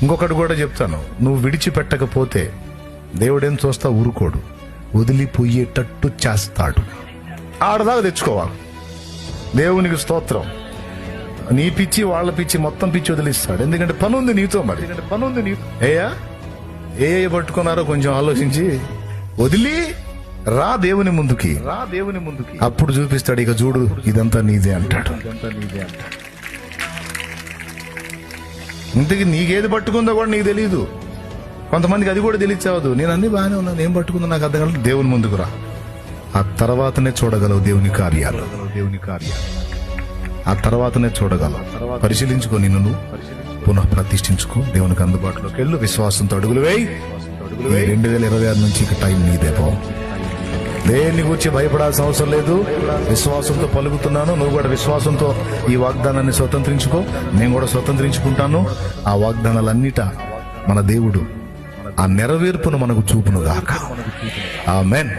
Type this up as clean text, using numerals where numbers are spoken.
ఇంకొకటి కూడా చెప్తాను, నువ్వు విడిచిపెట్టకపోతే దేవుడేం చూస్తా ఊరుకోడు, వదిలిపోయేటట్టు చేస్తాడు. ఆడదాకా తెచ్చుకోవాలి. దేవునికి స్తోత్రం. నీ పిచ్చి వాళ్ళ పిచ్చి మొత్తం పిచ్చి వదిలిస్తాడు. ఎందుకంటే పని ఉంది నీతో. మరి ఏ పట్టుకున్నారో కొంచెం ఆలోచించి వదిలి దేవుని ముందుకి అప్పుడు చూపిస్తాడు. ఇక చూడు ఇదంతా నీదే అంటాడు. ఇంతకీ నీకేది పట్టుకుందో కూడా నీకు తెలియదు. కొంతమందికి అది కూడా తెలియచావదు. నేను అన్ని బాగానే ఉన్నాను, ఏం పట్టుకుందో నాకు అర్థం కాదు. దేవుని ముందుకు రా, ఆ తర్వాతనే చూడగలవు దేవుని కార్యాలు. ఆ తర్వాతనే చూడగలవు. పరిశీలించుకో, నిన్ను నువ్వు పునః ప్రతిష్ఠించుకో, దేవునికి అందుబాటులోకి వెళ్ళు, విశ్వాసంతో అడుగులు వేయి. 2026 నుంచి ఇక టైం నీదే. బావు దేన్ని గురించి భయపడాల్సిన అవసరం లేదు. విశ్వాసంతో పలుకుతున్నాను. నువ్వు కూడా విశ్వాసంతో ఈ వాగ్దానాన్ని స్వతంత్రించుకో, నేను కూడా స్వతంత్రించుకుంటాను. ఆ వాగ్దానాలన్నిట మన దేవుడు ఆ నెరవేర్పును మనకు చూపును గాక. ఆమేన్.